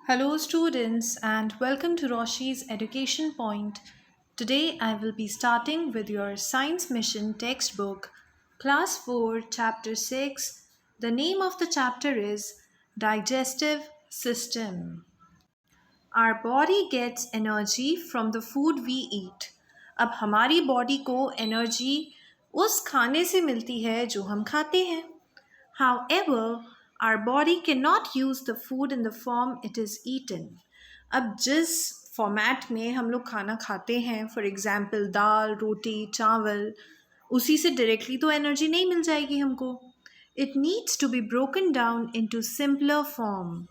Hello, students, and welcome to Roshi's Education Point. Today, I will be starting with your Science Mission textbook, Class 4, Chapter 6. The name of the chapter is Digestive System. Our body gets energy from the food we eat. अब हमारी body को energy उस खाने से मिलती है जो हम खाते हैं. However, our body cannot use the food in the form it is eaten. अब जिस फॉर्मेट में हम लोग खाना खाते हैं, फॉर एग्जाम्पल दाल, रोटी, चावल, उसी से डायरेक्टली तो एनर्जी नहीं मिल जाएगी हमको. It needs to be broken down into simpler form.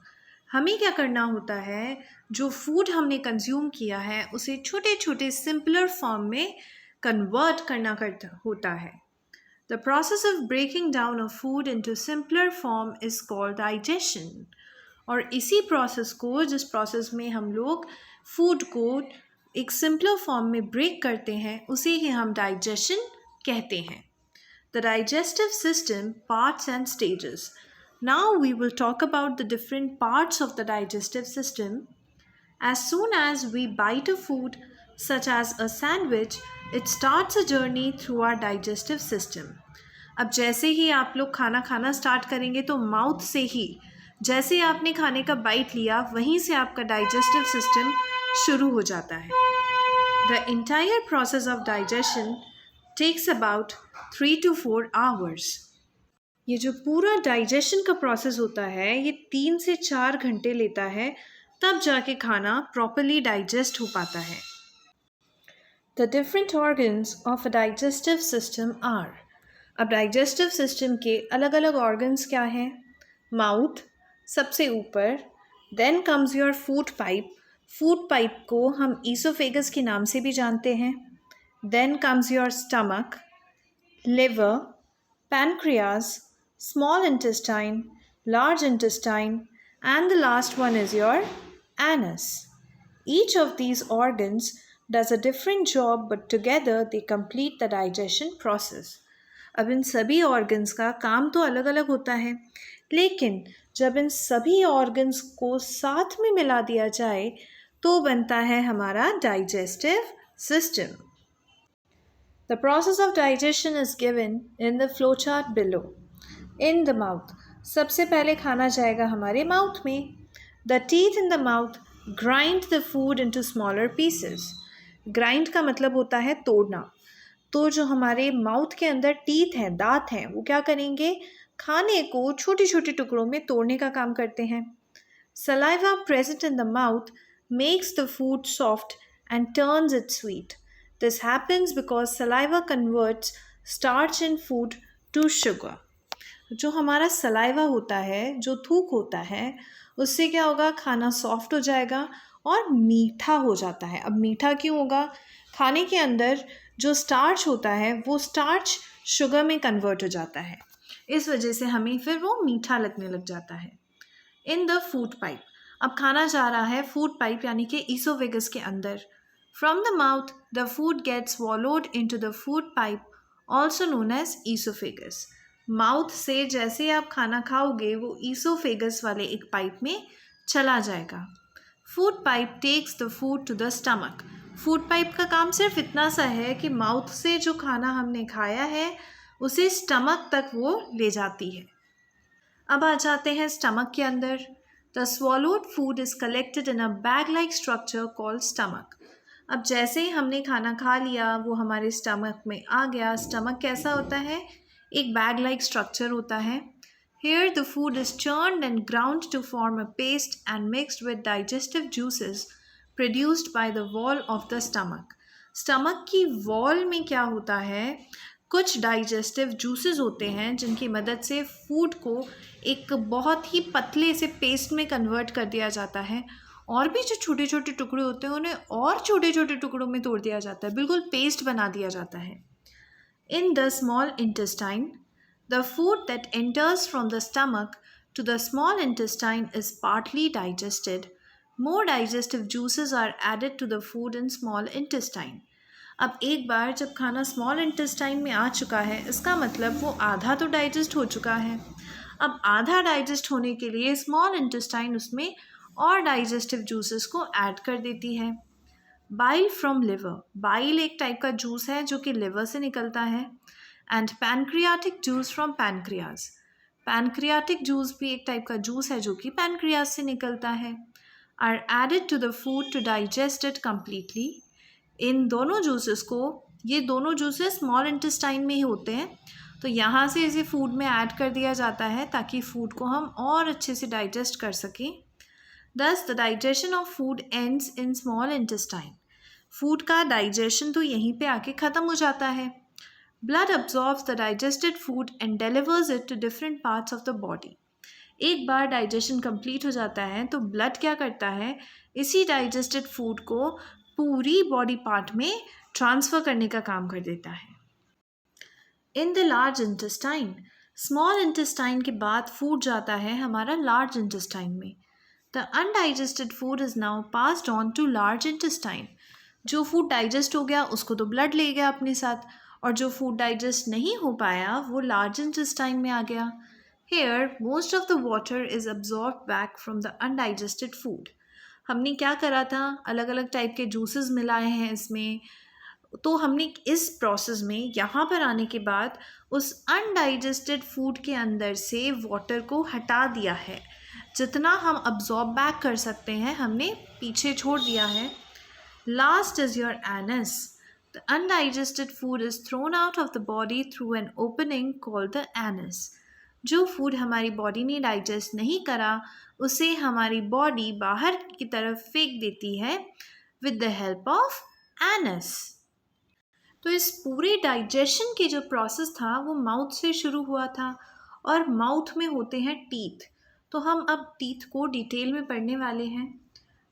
हमें क्या करना होता है, जो फूड हमने कंज्यूम किया है उसे छोटे छोटे सिंपलर फॉर्म में कन्वर्ट करना होता है. The process of breaking down a food into simpler form is called digestion. और इसी प्रोसेस को, जिस प्रोसेस में हम लोग फूड को एक सिंपलर फॉर्म में ब्रेक करते हैं, उसे ही हम डाइजेशन कहते हैं. The digestive system, parts and stages. Now we will talk about the different parts of the digestive system. As soon as we bite a food, such as a sandwich, it starts a journey through our digestive system. अब जैसे ही आप लोग खाना खाना start करेंगे तो mouth से ही, जैसे आपने खाने का बाइट लिया, वहीं से आपका डाइजेस्टिव सिस्टम शुरू हो जाता है. The entire process of digestion takes about 3 to 4 hours. ये जो पूरा डाइजेशन का प्रोसेस होता है, ये 3 से 4 घंटे लेता है, तब जाके खाना प्रॉपरली डाइजेस्ट हो पाता है. The different organs of a digestive system are. अब डाइजेस्टिव सिस्टम के अलग अलग ऑर्गन्स क्या हैं? माउथ सबसे ऊपर, then comes your food pipe. Food pipe को हम ईसोफेगस के नाम से भी जानते हैं. Then comes your stomach, liver, pancreas, small intestine, large intestine, and the last one is your anus. Each of these organs does a different job, but together they complete the digestion process. अब इन सभी organs का काम तो अलग अलग होता है, लेकिन जब इन सभी ऑर्गन्स को साथ में मिला दिया जाए तो बनता है हमारा digestive system. The process of digestion is given in the flowchart below. In the mouth, सबसे पहले खाना जाएगा हमारे माउथ में. The teeth in the mouth grind the food into smaller pieces. Grind का मतलब होता है तोड़ना. तो जो हमारे माउथ के अंदर टीथ हैं, दांत हैं, वो क्या करेंगे? खाने को छोटे छोटे टुकड़ों में तोड़ने का काम करते हैं. Saliva present in the mouth makes the food soft and turns it sweet. This happens because saliva converts starch in food to sugar. जो हमारा सलाइवा होता है, जो थूक होता है, उससे क्या होगा? खाना सॉफ्ट हो जाएगा और मीठा हो जाता है. अब मीठा क्यों होगा? खाने के अंदर जो स्टार्च होता है वो स्टार्च शुगर में कन्वर्ट हो जाता है, इस वजह से हमें फिर वो मीठा लगने लग जाता है. इन द फूड पाइप, अब खाना जा रहा है फूड पाइप यानी कि ईसोफेगस के अंदर. From the mouth the food gets swallowed into the food pipe, also known as esophagus. माउथ से जैसे आप खाना खाओगे वो ईसोफेगस वाले एक पाइप में चला जाएगा. Food pipe takes the food to the stomach. Food pipe का काम सिर्फ इतना सा है कि माउथ से जो खाना हमने खाया है उसे स्टमक तक वो ले जाती है. अब आ जाते हैं स्टमक के अंदर. The swallowed food is collected in a bag like structure called stomach. अब जैसे ही हमने खाना खा लिया वो हमारे स्टमक में आ गया. स्टमक कैसा होता है? एक बैग लाइक स्ट्रक्चर होता है. Here the food is churned and ground to form a paste and mixed with digestive juices produced by the wall of the stomach. Stomach की वॉल में क्या होता है? कुछ डाइजेस्टिव जूसेस होते हैं जिनकी मदद से फूड को एक बहुत ही पतले से पेस्ट में कन्वर्ट कर दिया जाता है, और भी जो छोटे छोटे टुकड़े होते हैं उन्हें और छोटे छोटे टुकड़ों में तोड़ दिया जाता है, बिल्कुल पेस्ट बना दिया जाता है. In the small intestine, the food that enters from the stomach to the small intestine is partly digested. More digestive juices are added to the food in small intestine. अब एक बार जब खाना स्मॉल इंटेस्टाइन में आ चुका है, इसका मतलब वो आधा तो डाइजेस्ट हो चुका है. अब आधा डाइजेस्ट होने के लिए स्मॉल इंटेस्टाइन उसमें और डाइजेस्टिव जूसेस को ऐड कर देती है। बाइल फ्रॉम लिवर, बाइल एक टाइप का जूस है जो कि लिवर से निकलता है। And pancreatic juice from pancreas, pancreatic juice भी एक टाइप का जूस है जो कि पैनक्रियाज से निकलता है। Are added to the food to digest it completely, इन दोनों जूसेस को, ये दोनों जूसेस स्मॉल इंटेस्टाइन में ही होते हैं, तो यहाँ से इसे फूड में ऐड कर दिया जाता है ताकि फूड को हम और अच्छे से डाइजेस्ट कर सकें। Thus the digestion of food ends in small intestine, food का डाइजेशन तो यहीं पे आके ख़त्म हो जाता है। Blood absorbs the digested food and delivers it to different parts of the body, एक बार डाइजेशन कंप्लीट हो जाता है तो ब्लड क्या करता है, इसी डाइजेस्टेड फूड को पूरी बॉडी पार्ट में ट्रांसफ़र करने का काम कर देता है। In the large intestine, small intestine के बाद फूड जाता है हमारा लार्ज इंटेस्टाइन में। The undigested food is now passed on to large intestine, जो फूड डाइजेस्ट हो गया उसको तो ब्लड ले गया अपने साथ, और जो फूड डाइजेस्ट नहीं हो पाया वो लार्ज इंटेस्टाइन में आ गया। Here, most of the water is absorbed back from the undigested food. हमने क्या करा था, अलग अलग टाइप के जूसेस मिलाए हैं इसमें, तो हमने इस प्रोसेस में यहाँ पर आने के बाद उस अनडाइजेस्टेड फूड के अंदर से वाटर को हटा दिया है, जितना हम अब्जॉर्ब बैक कर सकते हैं हमने पीछे छोड़ दिया है। Last is your anus, the undigested food is thrown out of the body through an opening called the anus, जो फूड हमारी बॉडी ने डाइजेस्ट नहीं करा उसे हमारी बॉडी बाहर की तरफ फेंक देती है with the help of anus. तो इस पूरे डाइजेशन के जो प्रोसेस था वो माउथ से शुरू हुआ था, और माउथ में होते हैं टीथ, तो हम अब टीथ को डिटेल में पढ़ने वाले हैं।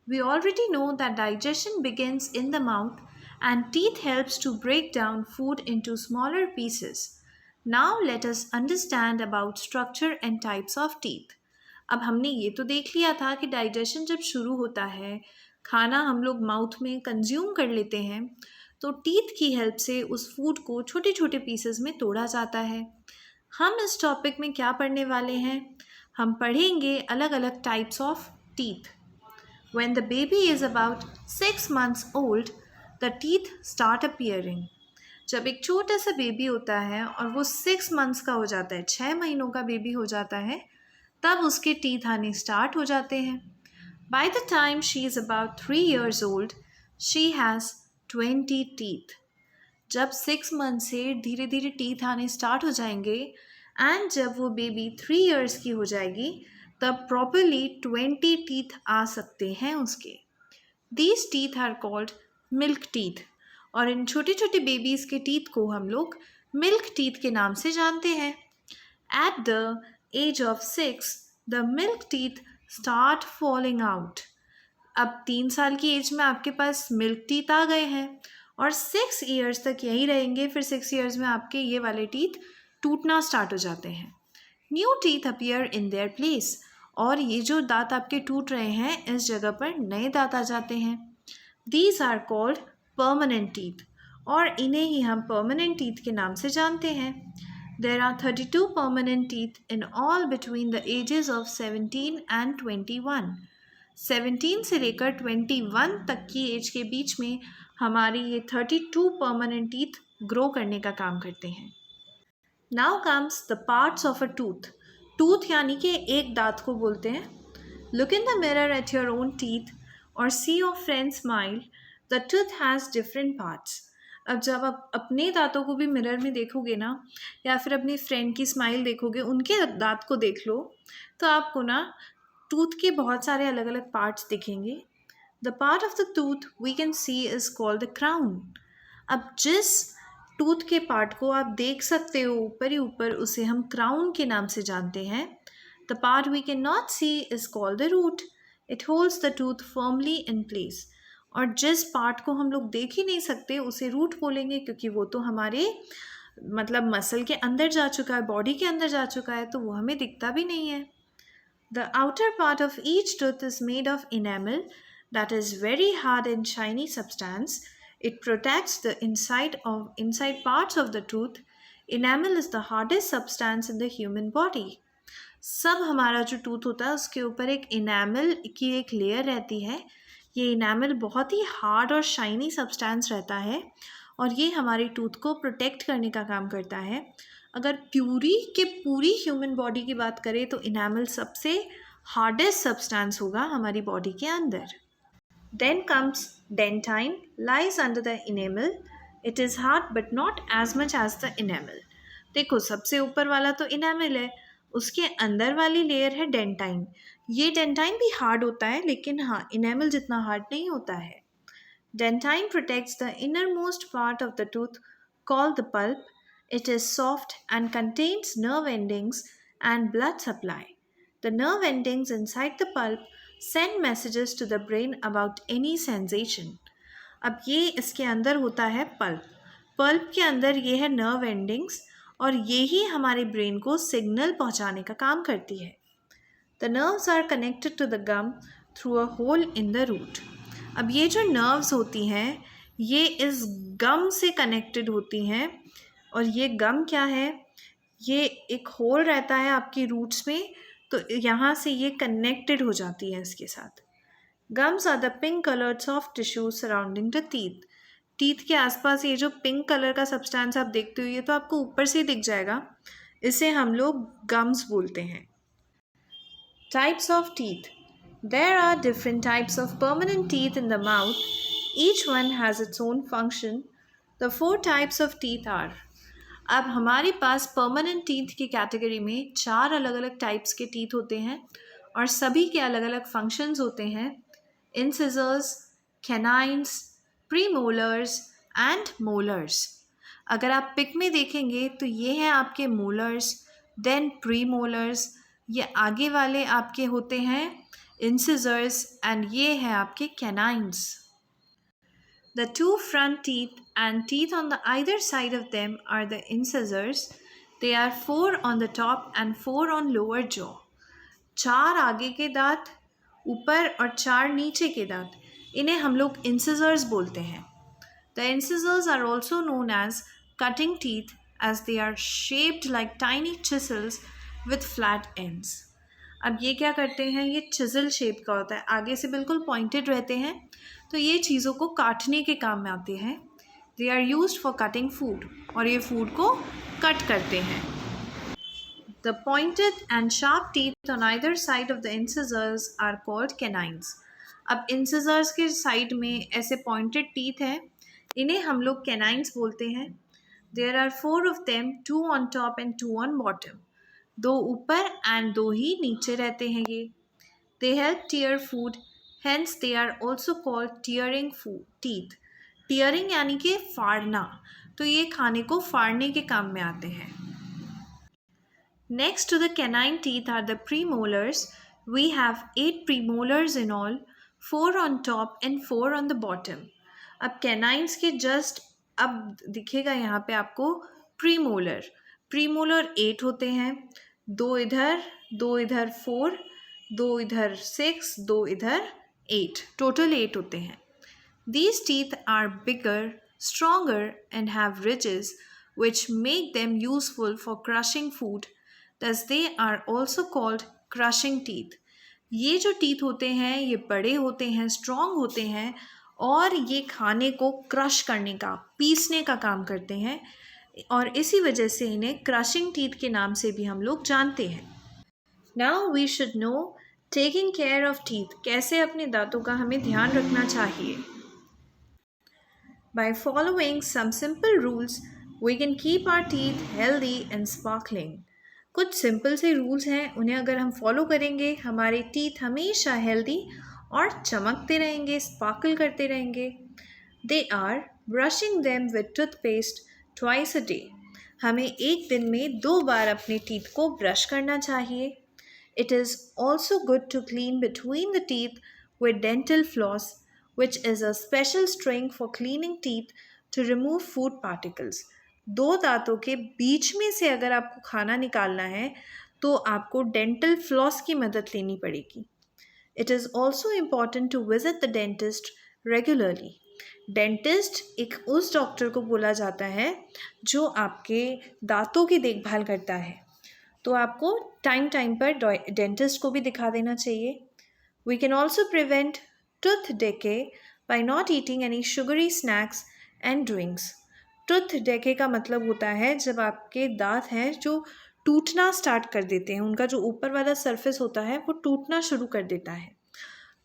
We already know that digestion begins in the mouth and teeth helps to break down food into smaller pieces. Now let us understand about structure and types of teeth. अब हमने ये तो देख लिया था कि डाइजेशन जब शुरू होता है, खाना हम लोग माउथ में कंज्यूम कर लेते हैं, तो टीथ की हेल्प से उस फूड को छोटे छोटे पीसेस में तोड़ा जाता है। हम इस टॉपिक में क्या पढ़ने वाले हैं, हम पढ़ेंगे अलग अलग types of teeth. When the baby is about 6 months old, the teeth start appearing. जब एक छोटा सा बेबी होता है और वो 6 मंथ्स का हो जाता है, 6 महीनों का बेबी हो जाता है, तब उसके टीथ आने स्टार्ट हो जाते हैं। By the time she is about 3 years old, she has 20 teeth. जब 6 मंथ से धीरे धीरे टीथ आने स्टार्ट हो जाएंगे एंड जब वो बेबी 3 years की हो जाएगी तब प्रॉपरली 20 टीथ आ सकते हैं उसके। These teeth are called milk teeth, और इन छोटे छोटे बेबीज़ के टीथ को हम लोग मिल्क टीथ के नाम से जानते हैं। At the age of 6 the milk teeth start falling out, अब 3 साल की एज में आपके पास मिल्क टीथ आ गए हैं और 6 years तक यही रहेंगे, फिर 6 years में आपके ये वाले टीथ टूटना स्टार्ट हो जाते हैं। New teeth appear in their place, और ये जो दांत आपके टूट रहे हैं इस जगह पर नए दांत आ जाते हैं। These are called permanent teeth, और इन्हें ही हम परमानेंट टीथ के नाम से जानते हैं। There are 32 permanent teeth in all between the ages of 17 and 21। 17 से लेकर 21 तक की एज के बीच में हमारी ये 32 परमानेंट टीथ ग्रो करने का काम करते हैं। Now comes the parts of a tooth, tooth यानी कि एक दांत को बोलते हैं। Look in the mirror at your own teeth और see your friend smile, the tooth has different parts. अब जब आप अपने दांतों को भी मिरर में देखोगे ना, या फिर अपनी फ्रेंड की स्माइल देखोगे, उनके दांत को देख लो, तो आपको ना टूथ के बहुत सारे अलग अलग पार्ट्स दिखेंगे। The part of the tooth we can see is called the crown. अब जिस टूथ के पार्ट को आप देख सकते हो ऊपर ही ऊपर, उसे हम क्राउन के नाम से जानते हैं। The part we can not see is called the root, it holds the tooth firmly in place. और जिस पार्ट को हम लोग देख ही नहीं सकते उसे रूट बोलेंगे, क्योंकि वो तो हमारे मतलब मसल के अंदर जा चुका है, बॉडी के अंदर जा चुका है, तो वो हमें दिखता भी नहीं है। The outer part of each tooth is made of enamel that is very hard and shiny substance. It protects the inside parts of the tooth. Enamel is the hardest substance in the human body. सब हमारा जो tooth होता है उसके ऊपर एक enamel की एक लेयर रहती है। ये इनेमल बहुत ही हार्ड और शाइनी सब्सटेंस रहता है और ये हमारी टूथ को प्रोटेक्ट करने का काम करता है। अगर पूरी ह्यूमन बॉडी की बात करें तो इनेमल सबसे हार्डेस्ट सब्सटेंस होगा हमारी बॉडी के अंदर। Then comes dentine, lies under the enamel. It is hard but not as much as the enamel. देखो सबसे ऊपर वाला तो इनेमल है, उसके अंदर वाली लेयर है डेंटाइन। ये डेंटाइन भी हार्ड होता है लेकिन हाँ इनेमल जितना हार्ड नहीं होता है। Dentine protects the innermost part of the tooth called the pulp. It is soft and contains nerve endings and blood supply. The nerve endings inside the pulp send messages to the brain about any sensation. अब ये इसके अंदर होता है pulp के अंदर ये है नर्व एंडिंग्स और ये ही हमारे ब्रेन को सिग्नल पहुंचाने का काम करती है। The nerves are connected to the gum through a hole in the root. अब ये जो नर्व्स होती हैं ये इस गम से कनेक्टेड होती हैं और ये गम क्या है, ये एक होल रहता है आपकी रूट्स में, तो यहाँ से ये कनेक्टेड हो जाती है इसके साथ। Gums are the pink coloured soft tissue surrounding the teeth. Teeth के आसपास ये जो पिंक कलर का सब्सटेंस आप देखते हो ये तो आपको ऊपर से दिख जाएगा, इसे हम लोग गम्स बोलते हैं। Types of teeth. There are different types of permanent teeth in the mouth. Each one has its own function. The 4 types of teeth are. अब हमारे पास परमानेंट टीथ की कैटेगरी में 4 अलग अलग टाइप्स के टीथ होते हैं और सभी के अलग अलग फंक्शंस होते हैं। Incisors, canines, premolars and molars. अगर आप पिक में देखेंगे तो ये हैं आपके मोलर्स, देन प्रीमोलर्स, ये आगे वाले आपके होते हैं इंसिजर्स एंड ये हैं आपके canines. The 2 front teeth and teeth on the either side of them are the incisors. They are 4 on the top and 4 on lower jaw. 4 आगे के दांत ऊपर और 4 नीचे के दांत, इन्हें हम लोग incisors बोलते हैं। The incisors are also known as cutting teeth as they are shaped like tiny chisels with flat ends. अब ये क्या करते हैं, ये चिजल शेप का होता है, आगे से बिल्कुल पॉइंटेड रहते हैं, तो ये चीज़ों को काटने के काम में आते हैं। They are used for cutting food, और ये फूड को कट करते हैं। The pointed and sharp teeth on either side of the incisors are called canines. अब इंसिजर्स के साइड में ऐसे पॉइंटेड टीथ हैं, इन्हें हम लोग कैनाइन्स बोलते हैं। There are 4 of them, 2 on top and 2 on bottom. 2 ऊपर एंड 2 ही नीचे रहते हैं ये। They help tear food, hence they are also called tearing teeth. Tearing यानी कि फाड़ना, तो ये खाने को फाड़ने के काम में आते हैं। Next to the canine teeth are the premolars. We have 8 premolars in all, 4 on top and 4 on the bottom. अब canines के just अब दिखेगा यहाँ पे आपको premolar. Premolar 8 होते हैं, 2 इधर 4, 2 इधर 6, 2 इधर 8, total 8 होते हैं। These teeth are bigger, stronger and have ridges which make them useful for crushing food. Thus they are also called crushing teeth. ये जो टीथ होते हैं ये बड़े होते हैं, स्ट्रॉन्ग होते हैं और ये खाने को क्रश करने का, पीसने का काम करते हैं और इसी वजह से इन्हें क्रशिंग टीथ के नाम से भी हम लोग जानते हैं। Now we should know taking care of teeth, कैसे अपने दांतों का हमें ध्यान रखना चाहिए। By following some simple rules we can keep our teeth healthy and sparkling. कुछ सिंपल से रूल्स हैं, उन्हें अगर हम फॉलो करेंगे हमारे टीथ हमेशा हेल्दी और चमकते रहेंगे, स्पार्कल करते रहेंगे। They are brushing them with toothpaste twice a day. हमें एक दिन में 2 बार अपने टीथ को ब्रश करना चाहिए। It is also good to clean between the teeth with dental floss, which is a special string for cleaning teeth to remove food particles. 2 दांतों के बीच में से अगर आपको खाना निकालना है तो आपको डेंटल फ्लॉस की मदद लेनी पड़ेगी। It is also important to visit the dentist regularly. Dentist एक उस डॉक्टर को बोला जाता है जो आपके दांतों की देखभाल करता है। तो आपको टाइम टाइम पर डेंटिस्ट को भी दिखा देना चाहिए। We can also prevent tooth decay by not eating any sugary snacks and drinks. Tooth decay का मतलब होता है जब आपके दांत हैं जो टूटना स्टार्ट कर देते हैं, उनका जो ऊपर वाला सरफेस होता है वो टूटना शुरू कर देता है।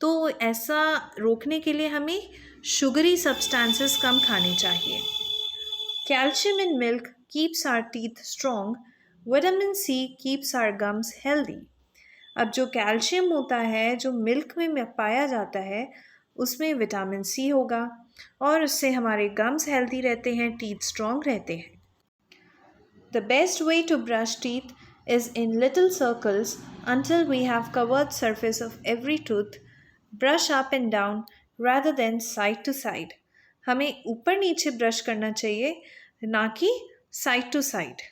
तो ऐसा रोकने के लिए हमें शुगरी सब्सटेंसेस कम खाने चाहिए। Calcium in milk keeps our teeth strong, vitamin C keeps our gums healthy. अब जो कैल्शियम होता है जो मिल्क में पाया जाता है उसमें विटामिन सी होगा और उससे हमारे गम्स हेल्दी रहते हैं, टीथ स्ट्रॉन्ग रहते हैं। The best way to brush teeth is in little circles until we have covered surface of every tooth. Brush up and down rather than side to side. हमें ऊपर नीचे brush करना चाहिए, ना कि side to side.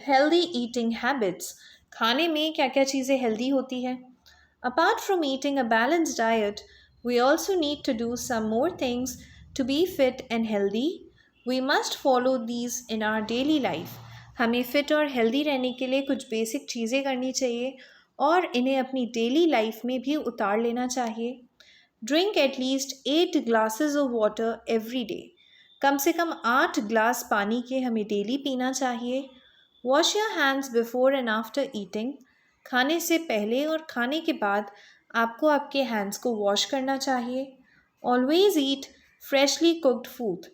Healthy eating habits, खाने में क्या क्या चीज़ें हेल्दी होती है? Apart from eating a balanced diet, we also need to do some more things to be fit and healthy. We must follow these in our daily life. हमें fit और healthy रहने के लिए कुछ बेसिक चीज़ें करनी चाहिए और इन्हें अपनी डेली लाइफ में भी उतार लेना चाहिए। Drink at least 8 glasses of water every day. कम से कम 8 ग्लास पानी के हमें डेली पीना चाहिए। Wash your hands before and after eating. खाने से पहले और खाने के बाद आपको आपके हैंड्स को वॉश करना चाहिए। Always eat freshly cooked food.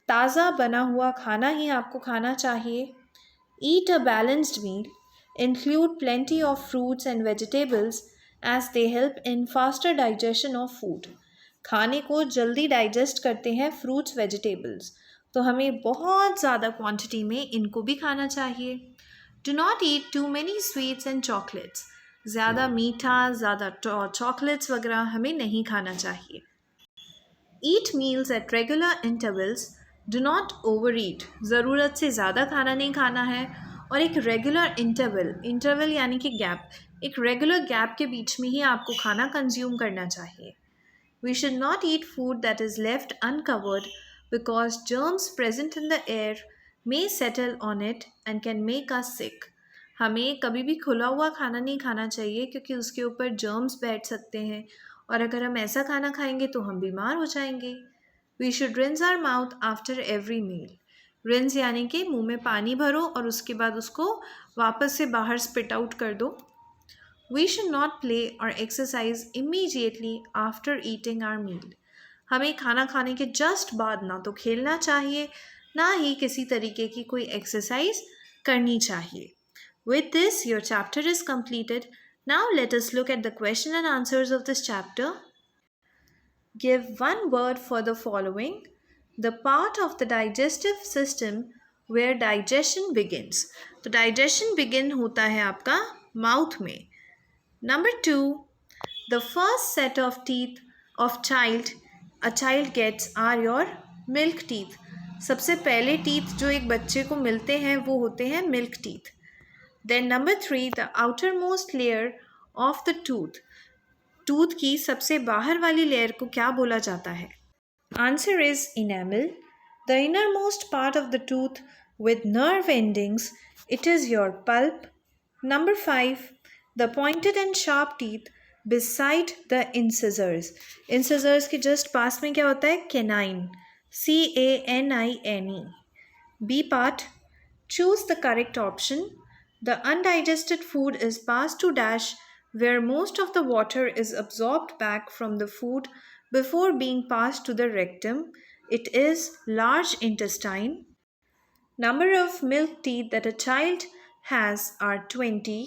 ताज़ा बना हुआ खाना ही आपको खाना चाहिए। Eat a balanced meal. Include plenty of fruits and vegetables as they help in faster digestion of food. खाने को जल्दी डाइजेस्ट करते हैं फ्रूट्स वेजिटेबल्स, तो हमें बहुत ज़्यादा क्वांटिटी में इनको भी खाना चाहिए। Do not eat too many sweets and chocolates. ज़्यादा मीठा, ज़्यादा चॉकलेट्स वगैरह हमें नहीं खाना चाहिए। Eat meals at regular intervals. Do not overeat. ज़रूरत से ज़्यादा खाना नहीं खाना है और एक रेगुलर इंटरवल यानी कि गैप, एक रेगुलर गैप के बीच में ही आपको खाना कंज्यूम करना चाहिए। We should not eat food that is left uncovered because germs present in the air may settle on it and can make us sick. हमें कभी भी खुला हुआ खाना नहीं खाना चाहिए क्योंकि उसके ऊपर जर्म्स बैठ सकते हैं और अगर हम ऐसा खाना खाएंगे तो हम बीमार हो जाएंगे। We should rinse our mouth after every meal. Rinse यानी कि मुंह में पानी भरो और उसके बाद उसको वापस से बाहर स्पिट आउट कर दो। We should not play or exercise immediately after eating our meal. हमें खाना खाने के जस्ट बाद ना तो खेलना चाहिए ना ही किसी तरीके की कोई एक्सरसाइज करनी चाहिए। With this, your chapter is completed. Now let us look at the question and answers of this chapter. Give one word for the following. The part of the digestive system where digestion begins. तो digestion begin होता है आपका mouth में। Number 2, the first set of teeth of a child gets are your milk teeth. सबसे पहले teeth जो एक बच्चे को मिलते हैं वो होते हैं milk teeth. Then number 3, the outermost layer of the tooth. Tooth की सबसे बाहर वाली लेयर को क्या बोला जाता है? Answer is enamel. The innermost part of the tooth with nerve endings, it is your pulp. Number 5, the pointed and sharp teeth beside the incisors. Incisors के just पास में क्या होता है? Canine. CANINE. B part. Choose the correct option. The undigested food is passed to dash where most of the water is absorbed back from the food before being passed to the rectum. It is large intestine. Number of milk teeth that a child has are 20.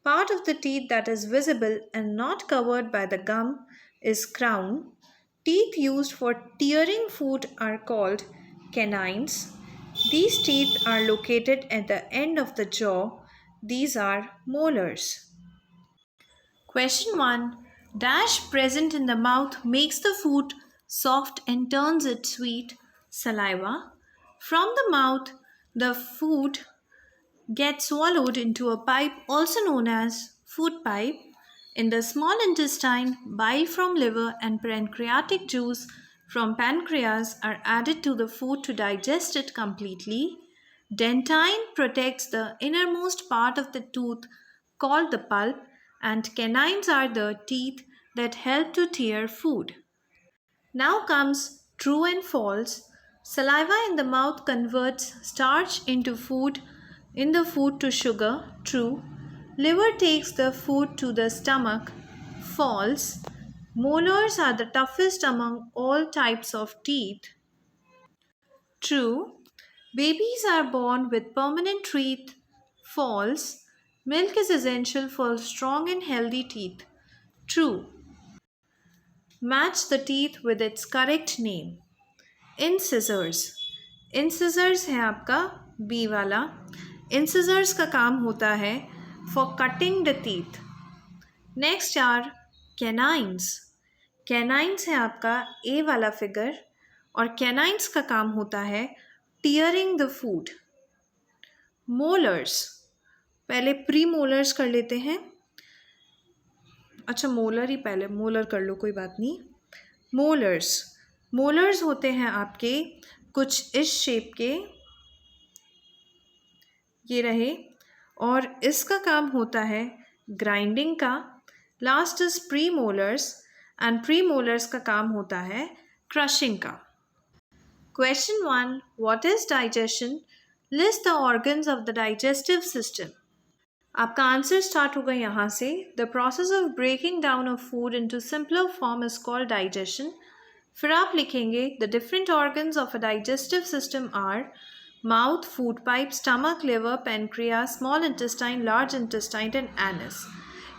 Part of the teeth that is visible and not covered by the gum is crown. Teeth used for tearing food are called canines. These teeth are located at the end of the jaw. These are molars. Question 1. Dash present in the mouth makes the food soft and turns it sweet. Saliva. From the mouth, the food gets swallowed into a pipe also known as food pipe. In the small intestine, bile from liver and pancreatic juice from pancreas are added to the food to digest it completely. Dentine protects the innermost part of the tooth called the pulp, and canines are the teeth that help to tear food. Now comes true and false. Saliva in the mouth converts starch into food in the food to sugar. True. Liver takes the food to the stomach. False. Molars are the toughest among all types of teeth. True. Babies are born with permanent teeth. False. Milk is essential for strong and healthy teeth. True. Match the teeth with its correct name. Incisors. Incisors है आपका B वाला. Incisors का काम होता है for cutting the teeth. Next are canines. Canines है आपका ए वाला फिगर और canines का काम होता है tearing the food. Molars. पहले प्री मोलर्स कर लेते हैं. अच्छा मोलर ही पहले, मोलर कर लो कोई बात नहीं. मोलर्स. मोलर्स होते हैं आपके कुछ इस शेप के, ये रहे, और इसका काम होता है ग्राइंडिंग का. Last is premolars and premolars का काम होता है क्रशिंग का. Question 1. What is digestion? List the organs of the digestive system. आपका आंसर स्टार्ट होगा यहाँ से. The process of breaking down of food into simpler form is called digestion. फिर आप लिखेंगे the different organs of a digestive system are mouth, food pipe, stomach, liver, pancreas, small intestine, large intestine and anus.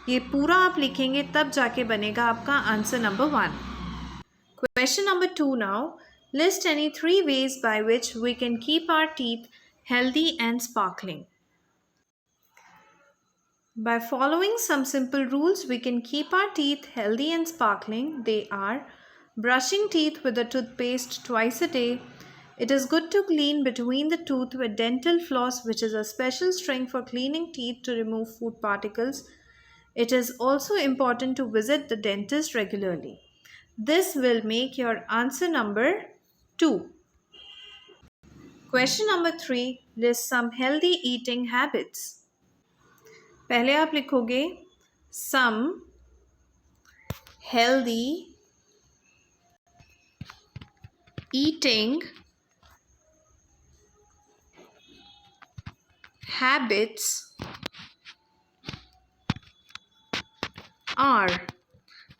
ये पूरा आप लिखेंगे तब जाके बनेगा आपका answer number 1. Question number 2 now. List any 3 ways by which we can keep our teeth healthy and sparkling. By following some simple rules, we can keep our teeth healthy and sparkling. They are brushing teeth with a toothpaste twice a day. It is good to clean between the tooth with dental floss, which is a special string for cleaning teeth to remove food particles. It is also important to visit the dentist regularly. This will make your answer number 2. Question number 3. List some healthy eating habits. पहले आप लिखोगे some healthy eating habits are.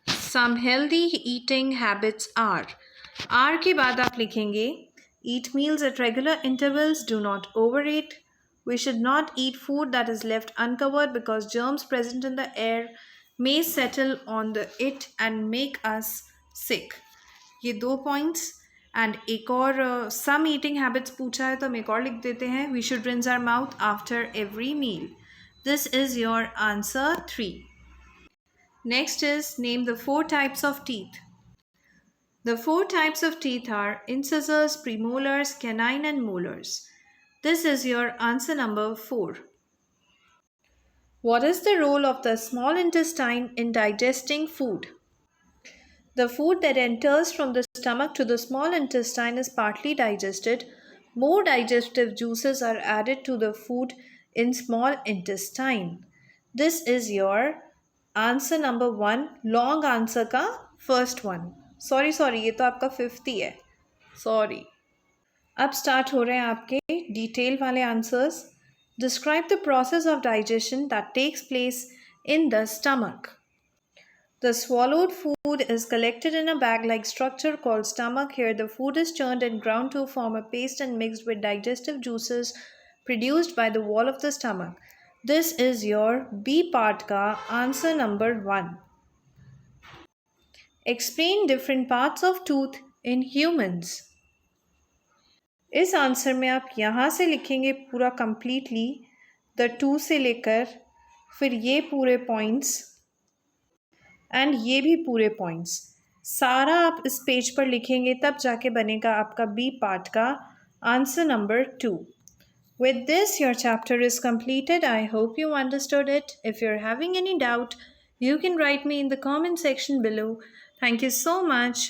Some healthy eating habits are. R के बाद आप लिखेंगे eat meals at regular intervals, do not overeat. We should not eat food that is left uncovered because germs present in the air may settle on it and make us sick. ये 2 points. And एक और some eating habits पूछा है तो हम एक और लिख देते हैं. We should rinse our mouth after every meal. This is your answer 3. Next is name the 4 types of teeth. The 4 types of teeth are incisors, premolars, canine and molars. This is your answer number 4. What is the role of the small intestine in digesting food? The food that enters from the stomach to the small intestine is partly digested. More digestive juices are added to the food in small intestine. This is your answer number 1. Long answer का first one. Sorry, ये तो आपका 5th ही है. Sorry. अब start हो रहे हैं आपके डिटेल वाले answers. Describe the process of digestion that takes place in the stomach. The swallowed food is collected in a bag-like structure called stomach. Here the food is churned and ground to form a paste and mixed with digestive juices produced by the wall of the stomach. This is your B part का answer number 1. Explain different parts of tooth in humans. इस answer में आप यहाँ से लिखेंगे पूरा completely the 2 से लेकर फिर ये पूरे पॉइंट्स एंड ये भी पूरे पॉइंट्स सारा आप इस पेज पर लिखेंगे तब जाके बनेगा आपका बी पार्ट का answer number 2. With this, your chapter is completed. I hope you understood it. If you're having any doubt, you can write me in the comment section below. Thank you so much.